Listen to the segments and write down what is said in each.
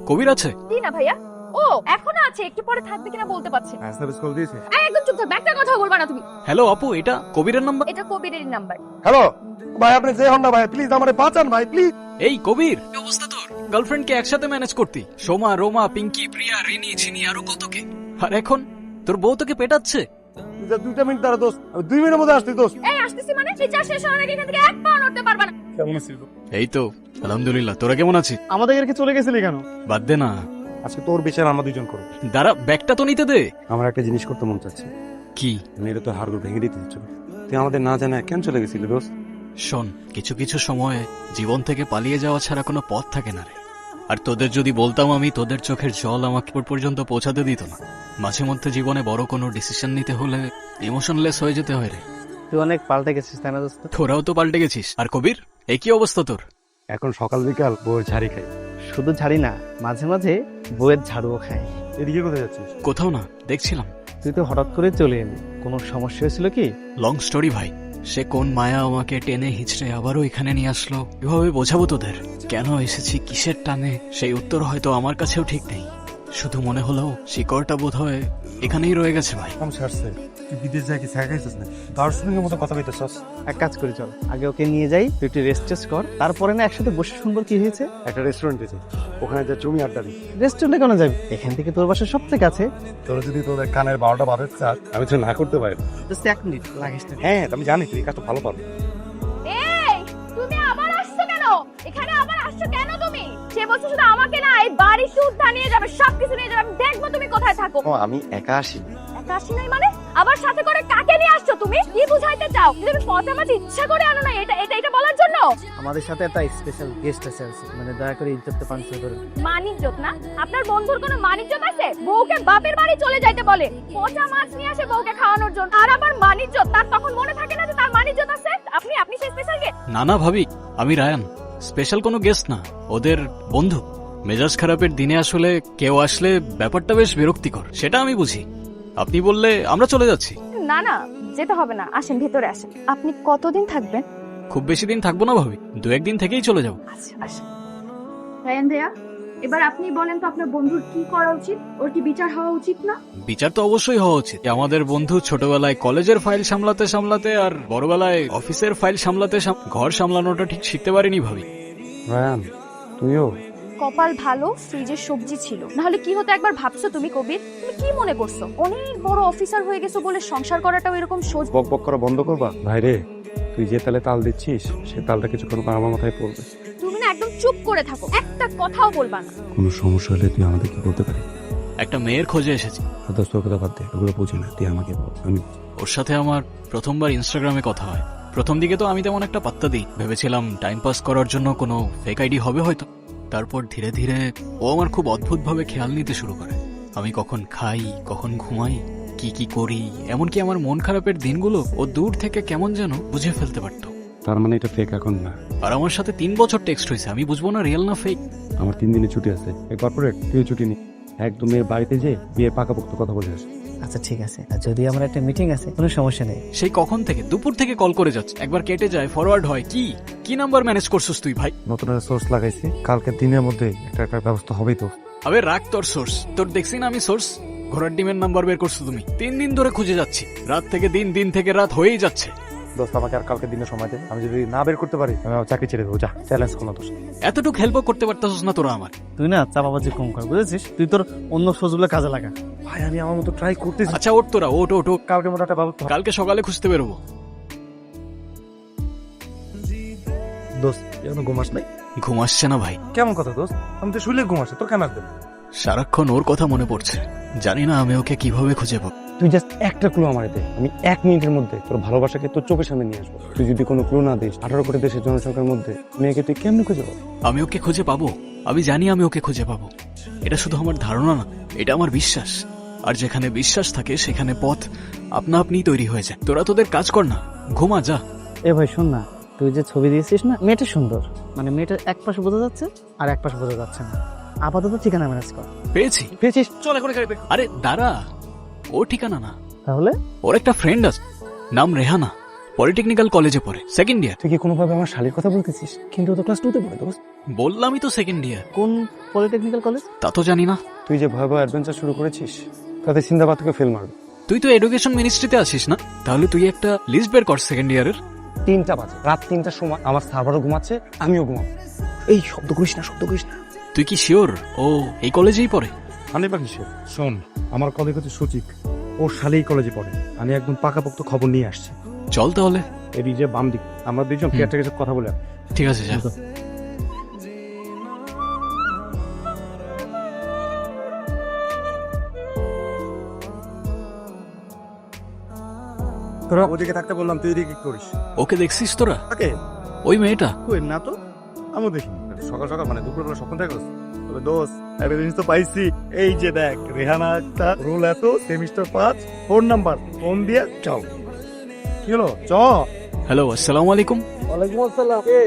কবির আছে? জি না ভাইয়া। ও এখনো আছে, একটু পরে থাকবে কিনা বলতে পারছি না। সার্ভিস কল দিয়েছে। একদম চুপ থাক, একটা কথা বলবা না তুমি। হ্যালো আপু, এটা কবিরের নাম্বার? এটা কবিরের নাম্বার। হ্যালো ভাই, আপনি যে হন না ভাই, প্লিজ আমারে বাঁচান ভাই, প্লিজ। এই কবির, কি অবস্থা তোর? গার্লফ্রেন্ডকে একসাথে ম্যানেজ করতি, সোমা, রোমা, পিঙ্কি, প্রিয়া, রিনি, চিনি, আরো কত কে। আর এখন তোর বউ তোকে পেটাচ্ছে। তুই যা 2 মিনিট দাঁড়া দোস্ত, আমি 2 মিনিটের মধ্যে আসছি দোস্ত। এই আসতেছি মানে বিচার শেষ হওয়ার আগে এখান থেকে এক পা নড়তে পারবা না। কেমন আছিস? এই তো আলহামদুলিল্লাহ, তোরা কেমন আছিস? আমাদের এখানে চলে গেছিলি কেন? বাদ দে না। আজকে তোর বিচার আমরা দুজন করব। দাঁড়া, ব্যাগটা তো নিতে দে। আমার একটা জিনিস করতে মন চাচ্ছে। কি? মেয়েরা তো হাড়গোড় ভেঙে দিতে হচ্ছে। তুই আমাদের না জানা কেন চলে গেছিলি দোস্ত? শোন, কিছু কিছু সময়ে জীবন থেকে পালিয়ে যাওয়া ছাড়া কোনো পথ থাকে না রে। আর তোদের যদি বলতাম আমি, তোদের চোখের জল আমাকে ওর পর্যন্ত পৌঁছাতে দিত না। মাঝে মধ্যে জীবনে বড় কোনো ডিসিশন নিতে হলে ইমোশনলেস হয়ে যেতে হয় রে। তুই অনেক পাল্টে গেছিস তাই না দোস্ত? তোরাও তো পাল্টে গেছিস। আর কবির, এই কি অবস্থা তোর? এখন সকাল বিকাল বউয়ের ঝাড়ি খাই। শুধু ঝাড়ি না, মাঝে মাঝে বইয়ের ঝাড়ুও খায়। এদিকে কোথায় যাচ্ছিস? কোথাও না, দেখছিলাম। তুই তো হঠাৎ করে চলে এলি, কোনো সমস্যা হয়েছিল কি? লং স্টোরি ভাই। সে কোন মায়া আমাকে টেনে হিচড়ে আবারও এখানে নিয়ে আসলো, এভাবে বোঝাবো তোদের কেন এসেছি, কিসের টানে, সেই উত্তর হয়তো আমার কাছেও ঠিক নেই। শুধু মনে হলো শিকড়টা বোধ হয় এখানেই রয়ে গেছে ভাই। কাম ছাড়ছে। তুই বিদেশ যাই কি ছাগা খাইছিস না? দার্শনিকের মতো কথা কইতেছস। এক কাজ করি, চল আগে ওকে নিয়ে যাই, তুই একটু রেস্ট টেস্ট কর, তারপরে না একসাথে বসে শুনবো কি হয়েছে। একটা রেস্টুরেন্টে যাই, ওখানে যা জমি আড্ডা দিই। রেস্টুরেন্টে কেন যাবি? এখান থেকে তোর বাসা সবচেয়ে কাছে। তোর যদি তোদের কানের 12টা বাজে চাস, আমি তো না করতে পারি। জাস্ট 1 মিনিট লাগিস না। হ্যাঁ, আমি জানি তুই এই কাজটা ভালো পারবি। এই তুমি আবার আসছো কেন? এখানে আবার আসছো কেন তুমি? সে বলছে শুধু আমাকে না, এই বাড়ি সুদ্ধা নিয়ে যাবে, সবকিছু নিয়ে যাবে। আমি দেখবো তুমি কোথায় থাকো। আমি একা আসি। একা আসি নাই মানে? আবার সাথে করে কাকে নিয়ে আসছো তুমি? কি বুঝাইতে চাও? যে তুমি পচা মাছ ইচ্ছা করে আনো না, এটা বলার জন্য? আমাদের সাথে একটা স্পেশাল গেস্ট আছে, মানে দয়া করে ইজ্জতটা পাঞ্চল করে। মানিজ্জত না? আপনার বন্ধুর কোনো মানিজ্জত আছে? বউকে বাপের বাড়ি চলে যাইতে বলে, পচা মাছ নিয়ে আসে বউকে খাওয়ানোর জন্য। আর আবার মানিজ্জত, তার তখন মনে থাকে না যে তার মানিজ্জত আছে? আপনি সেই স্পেশাল গেস্ট? না না ভাবি, আমি রায়ান, স্পেশাল কোনো গেস্ট না, ওদের বন্ধু। মেজাজ খারাপের দিনে আসলে কেউ আসলে ব্যাপারটা বেশ বিরক্তিকর, সেটা আমি বুঝি। আপনি বললে আমরা চলে যাচ্ছি। না না, যেতে হবে না, আসেন ভেতরে আসেন। আপনি কতদিন থাকবেন? খুব বেশি দিন থাকবো না ভাবি, 2-1 দিন থেকেই চলে যাবো। আচ্ছা আসেন। রায়ান ভাইয়া, এবার আপনি বলেন তো আপনার বন্ধুর কি করা উচিত? ওর কি বিচার হওয়া উচিত না? বিচার তো অবশ্যই হওয়া উচিত। আমাদের বন্ধু ছোটবেলায় কলেজের ফাইল সামলাতে সামলাতে আর বড়বেলায় অফিসের ফাইল সামলাতে ঘর সামলানোটা ঠিক শিখতে পারিনি ভাবি। রায়ান, তুইও? কপাল ভালো ফ্রিজে সবজি ছিল, নাহলে কি হতো একবার ভাবছো তুমি কবির? তুমি কি মনে করছো অনেক বড় অফিসার হয়ে গেছো বলে সংসার করাটাও এরকম সোজা? বক বক করা বন্ধ করবা। ভাইরে, তুই যে তালে তাল দিচ্ছিস, সে তালটা কিছুক্ষণ পর আমার মাথায় পড়বে। তুমি না একদম চুপ করে থাকো, একটা কথাও বলবা না। কোনো সমস্যা হলে তুই আমাদের কি বলতে পারিস। একটা মেয়ের খোঁজে এসেছি। দোস্ত, তোর কথা বাদ দে, ওগুলো বুঝি না, তুই আমাকে বল। আমি ওর সাথে আমার প্রথমবার ইনস্টাগ্রামে কথা হয়। প্রথম দিকে তো আমি তেমন একটা পাত্তা দিই, ভেবেছিলাম টাইম পাস করার জন্য কোনো ফেক আইডি হবে হয়তো। তারপর ধীরে ধীরে ও আমার খুব অদ্ভুতভাবে খেয়াল নিতে শুরু করে। আমি কখন খাই, কখন ঘুমাই, কি কি করি, এমনকি আমার মন খারাপের দিনগুলো ও দূর থেকে কেমন যেন বুঝে ফেলতে পারতো। তার মানে এটা ফেক এখন না? আর আমার সাথে 3 বছর টেক্সট হয়েছে, আমি বুঝবো না রিয়েল না ফেক। আমার 3 দিনের ছুটি আছে। এই কর্পোরেট, তুই ছুটি নি, একদম মেয়ের বাড়িতে যে বিয়ের পাকাপোক্ত কথা বলে আসি। আচ্ছা ঠিক আছে, আর যদি আমার একটা মিটিং আছে, কোনো সমস্যা নেই। সেই কখন থেকে দুপুর থেকে কল করে যাচ্ছে, একবার কেটে যায়, ফরওয়ার্ড হয়। কি নাম্বার ম্যানেজ করছিস তুই ভাই? নতুন একটা সোর্স লাগাইছি, কালকে দিনের মধ্যে একটা ব্যবস্থা হবেই তো। আবে রাখ তোর সোর্স, তোর দেখছি না আমি সোর্স। ঘোড়ার ডিমের নাম্বার বের করছো তুমি। 3 দিন ধরে খুঁজে যাচ্ছি, রাত থেকে দিন, দিন থেকে রাত হয়েই যাচ্ছে। দোস্ত, আমাকে আর কালকে দিনের সময় দে। আমি যদি না বের করতে পারি, আমি আমার চাকরি ছেড়ে দেবো। যা, চ্যালেঞ্জ করো দোস্ত। এতটুকু হেল্প করতে পারতাছিস না তোরা আমার? তুই না চাপাবাজি কম কর, বুঝেছিস? তুই তোর অন্য সোর্সগুলো কাজে লাগা। ভাই, আমি আমার মতো ট্রাই করতেছি। আচ্ছা ওঠ তোরা, ওঠ। কালকে মতো একটা ব্যবস্থা। কালকে সকালে খুঁজতে বেরোবো। দোস্ত, এখনো ঘুম আস নাই? ঘুম আসছে না ভাই। কেমন কথা দোস্ত? আমি তো শুইলে ঘুম আসে, তোর কেন আসবে? সারাক্ষণ ওর কথা মনে পড়ছে, জানি না আমি ওকে কিভাবে খুঁজে পাবো। তুই জাস্ট একটা ক্লু আমারে দে, আমি 1 মিনিটের মধ্যে তোর ভালোবাসাকে তোর চোখের সামনে নিয়ে আসবো। তুই যদি কোনো ক্লু না দিস, 18 কোটি দেশের জনসংখ্যার মধ্যে মেয়েকে তুই কেমনে খুঁজে পাবো? আমি ওকে খুঁজে পাবো, আমি জানি আমি ওকে খুঁজে পাবো। এটা শুধু আমার ধারণা না, এটা আমার বিশ্বাস। আর যেখানে বিশ্বাস থাকে সেখানে পথ আপনা আপনি তৈরি হয়ে যায়। তোরা তোদের কাজ কর না, ঘুমা যা। এ ভাই শোন না, তুই যে ছবি দিয়েছিস না, মেয়েটা সুন্দর, মানে মেয়েটার এক পাশে বোঝা যাচ্ছে আর এক পাশে বোঝা যাচ্ছে না। আপাতত ঠিকানা ম্যানেজ কর। পেয়েছি। পেয়েছিস? চল এখন গাড়ি। আরে দাঁড়া, ও ঠিকানা না, তাহলে ওর একটা ফ্রেন্ড আছে, নাম রেহানা, পলিটেকনিক্যাল কলেজে পড়ে, 2nd ইয়ার। তুই কি কোনোভাবে আমার শালীর কথা বলতেছিস? কিন্তু ও তো ক্লাস 2 তে পড়ে দোস্ত। বললামই তো সেকেন্ড ইয়ার। কোন পলিটেকনিক্যাল কলেজ? তা তো জানি না। তুই যে ভয়াবহ অ্যাডভেঞ্চার শুরু করেছিস তাতে সিন্দাবাদ তোকে ফেল মারবে। তুই তো এডুকেশন মিনিস্ট্রিতে আছিস না? তাহলে তুই একটা লিস্ট বের কর সেকেন্ড ইয়ারের। 3টা বাজে, রাত 3টার সময় আমার সার্ভারও ঘুমাচ্ছে, আমিও ঘুমাবো। এই শব্দ করিস না, শব্দ করিস না। তুই কি শিওর ও এই কলেজেই পড়ে? আমি বা কিসের? শোন, আমার কলিগ হচ্ছে সচিক, ওর শালেই কলেজে পড়ে। আমি একদম পাকাপোক্ত খবর নিয়ে আসছি। চল তাহলে। এই যে বাম দিক, আমরা দুজন কেয়ারটেকারের সাথে কথা বলে আসি। ঠিক আছে, যা। তোরা ওদিকে থাকতে বললাম, তুই এদিকে কি করিস? ওকে দেখছিস তোরা? ওকে, ওই মেয়েটা? কই না তো, আমিও দেখিনি। সকাল সকাল মানে দুপুরবেলা স্বপ্ন দেখো। তবে দোস্ত, একটা জিনিস তো পাইছি। এই যে দেখ, রেহানা একটা রোল এত, সেমিস্টার 5, ফোন নাম্বার, ফোন দিয়ে চল। কি হলো? চ। হ্যালো, আসসালামু আলাইকুম। ওয়ালাইকুম আসসালাম। কে?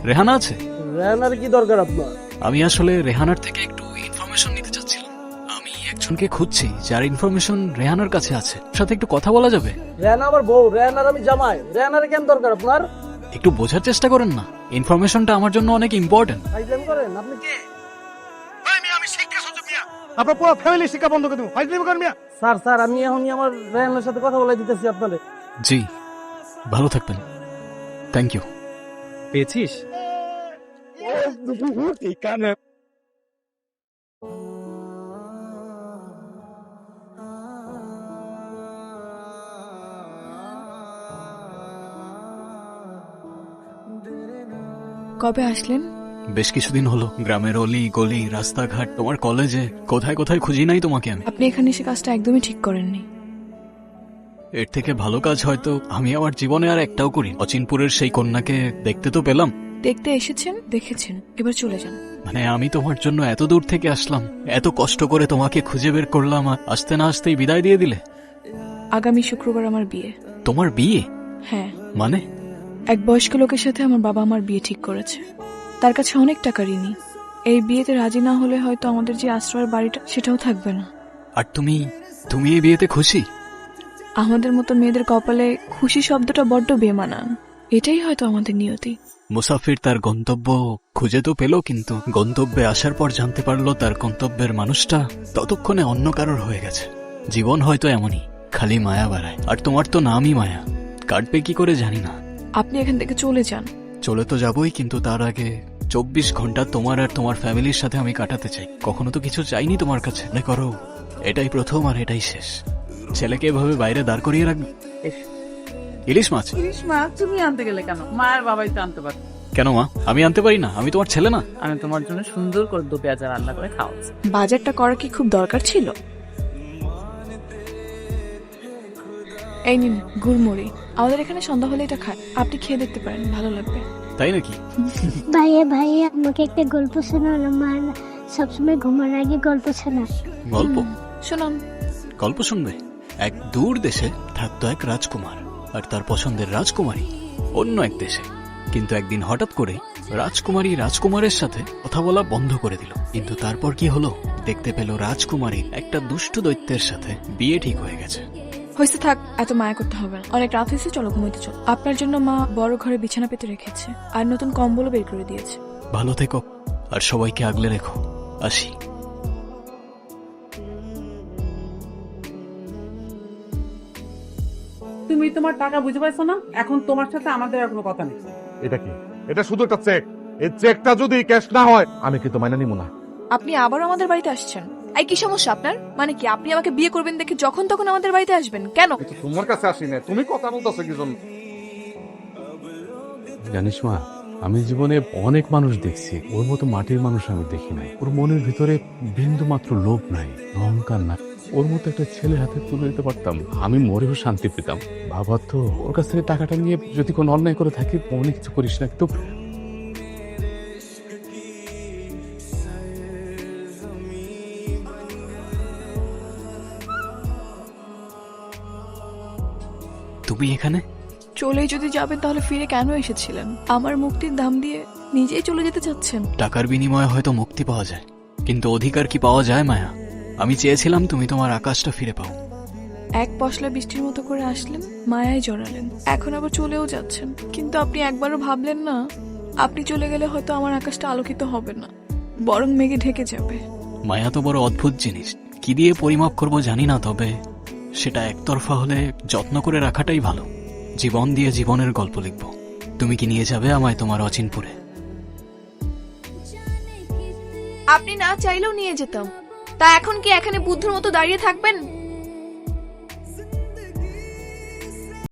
রেহানা আছে? রেহানার কি দরকার আপনার? আমি আসলে রেহানার থেকে একটু ইনফরমেশন নিতে চাচ্ছিলাম। আমি একজনকে খুঁজছি যার ইনফরমেশন রেহানার কাছে আছে। ওর সাথে একটু কথা বলা যাবে? রেহানা আমার বউ, রেহানার আমি জামাই। রেহানার কেন দরকার আপনার? একটু বোঝার চেষ্টা করেন না, ইনফরমেশনটা আমার জন্য অনেক ইম্পর্টেন্ট। ফাইজলামি করেন? আপনি কে? আমি শিক্ষা সচিব মিয়া, আপনার পুরো ফ্যামিলি শিক্ষা বন্ধ করে দেবো। ফাইজলামি করেন মিয়া। স্যার স্যার, আমি এখনই আমার রেহানার সাথে কথা বলে দিতেছি আপনাদের। জি, ভালো থাকবেন। Thank you. পেয়েছিস? এখানে কবে আসলেন? বেশ কিছুদিন হলো। গ্রামের অলি গলি, রাস্তাঘাট, তোমার কলেজে, কোথায় কোথায় খুঁজি নাই তোমাকে আমি। আপনি এখানে এসে কাজটা একদমই ঠিক করেননি। এর থেকে ভালো কাজ হয়তো আমি আমার জীবনে আর একটাও করি। অচিনপুরের সেই কন্যাকে দেখতে তো পেলাম। দেখতে এসেছেন, দেখেছেন, এবার চলে যান। মানে আমি তোমার জন্য এত দূর থেকে আসলাম, এত কষ্ট করে তোমাকে খুঁজে বের করলাম, আর আসতে না আসতেই বিদায় দিয়ে দিলে। আগামী শুক্রবার আমার বিয়ে। তোমার বিয়ে? হ্যাঁ, মানে? এক বয়স্ক লোকের সাথে আমার বাবা আমার বিয়ে ঠিক করেছে। তার কাছে অনেক টাকা ঋণী। এই বিয়েতে রাজি না হলে হয়তো আমাদের যে আশ্রয়ের বাড়িটা সেটাও থাকবে না। আর তুমি তুমি এই বিয়েতে খুশি? আমাদের মতো মেয়েদের কপালে খুশি শব্দটা বড্ড বেমানান। এটাই হয়তো আমাদের নিয়তি। মুসাফির তার গন্তব্য খুঁজে তো পেল, কিন্তু গন্তব্যে আসার পর জানতে পারলো তার গন্তব্যের মানুষটা ততক্ষণে অন্য কারোর হয়ে গেছে। জীবন হয়তো এমনই, খালি মায়া বাড়ায়। আর তোমার তো নামই মায়া, কাটবে কি করে জানি না। আপনি এখান থেকে চলে যান। চলে তো যাবই, কিন্তু তার আগে 24 ঘন্টা তোমার আর তোমার ফ্যামিলির সাথে আমি কাটাতে চাই। কখনো তো কিছু চাইনি তোমার কাছে। মনে করো এটাই প্রথম আর এটাই শেষ। ছেলেকে এভাবে বাইরে দাঁড় করিয়ে রাখবে? ইলিশ মাছ? ইলিশ মাছ তুমি আনতে গেলে কেন? মায়ের বাবাই তো আনতে পারে। কেন মা, আমি আনতে পারি না? আমি তোমার ছেলে না? আমি তোমার জন্য সুন্দর করে দু পেঁয়াজা রান্না করে খাওয়াচ্ছি। বাজারটা করা কি খুব দরকার ছিল? এই নিন গুড়মুড়ি। আমাদের এখানে সন্ধ্যা হলে এটা খায়। আপনি খেয়ে দেখতে পারেন, ভালো লাগবে। তাই নাকি? ভাইয়া ভাইয়া আমাকে একটা গল্প শোনানো, মা সবসময় ঘুমানোর আগে গল্প শোনা। গল্প? শোনান। গল্প শুনবে? এক দূর দেশে থাকতো এক রাজকুমার, আর তার পছন্দের রাজকুমারী অন্য এক দেশে। কিন্তু একদিন হঠাৎ করে রাজকুমারী রাজকুমারের সাথে কথা বলা বন্ধ করে দিল। কিন্তু তারপর কি হলো? দেখতে পেল রাজকুমারীর একটা দুষ্ট দৈত্যের সাথে বিয়ে ঠিক হয়ে গেছে। হয়েছে, থাক, এত মায়া করতে হবে না। অনেক রাত হয়েছে, চলো ঘুমাইতে চলো। আপনার জন্য মা বড় ঘরে বিছানা পেতে রেখেছে, আর নতুন কম্বলও বের করে দিয়েছে। ভালো থেকো, আর সবাইকে আগলে রেখো। আসি। তুমি তোমার টাকা বুঝে পাইছো না? এখন তোমার সাথে আমাদের আর কোনো কথা নেই। এটা কি? এটা শুধু একটা চেক। এই চেকটা যদি ক্যাশ না হয় আমি কিন্তু মাইনা নিব না। আপনি আবারও আমাদের বাড়িতে আসছেন? এই কি সমস্যা আপনার? মানে কি আপনি আমাকে বিয়ে করবেন দেখে যখন তখন আমাদের বাড়িতে আসবেন কেন? কিন্তু তোমার কাছে আসি না, তুমি কথা বলতেছো কি জন্য? জানিস মা, আমি জীবনে অনেক মানুষ দেখছি, ওর মতো মাটির মানুষ আমি দেখি নাই। ওর মনের ভিতরে বিন্দু মাত্র লোভ নাই, অহংকার নাই। ওর মতো একটা ছেলে হাতে তুলে দিতে পারতাম, আমি মরেও শান্তি পেতাম। বাবা তো ওর কাছ থেকে টাকাটা নিয়ে যদি কোনো অন্যায় করে থাকি, অনেক কিছু করিস না। কিন্তু তুমি এখানে? চলেই যদি যাবেন তাহলে ফিরে কেন এসেছিলেন? আমার মুক্তির দাম দিয়ে নিজেই চলে যেতে চাচ্ছেন? টাকার বিনিময়ে হয়তো মুক্তি পাওয়া যায়, কিন্তু অধিকার কি পাওয়া যায় মায়া? আমি চেয়েছিলাম তুমি তোমার আকাশটা ফিরে পাও। এক পশলা বৃষ্টির মতো করে আসলেন, মায়ায় জড়ালেন, এখন আবার চলেও যাচ্ছেন। কিন্তু আপনি একবারও ভাবলেন না আপনি চলে গেলে হয়তো আমার আকাশটা আলোকিত হবে না, বরং মেঘে ঢেকে যাবে। মায়া তো বড় অদ্ভুত জিনিস, কি দিয়ে পরিমাপ করব জানি না, তবে সেটা একতরফা হলে যত্ন করে রাখাটাই ভালো। জীবন দিয়ে জীবনের গল্প লিখব। তুমি কি নিয়ে যাবে আমায় তোমার অচিনপুরে? আপনি না চাইলেও নিয়ে যেতাম। তা এখন কি এখানে বুদ্ধর মতো দাঁড়িয়ে থাকবেন?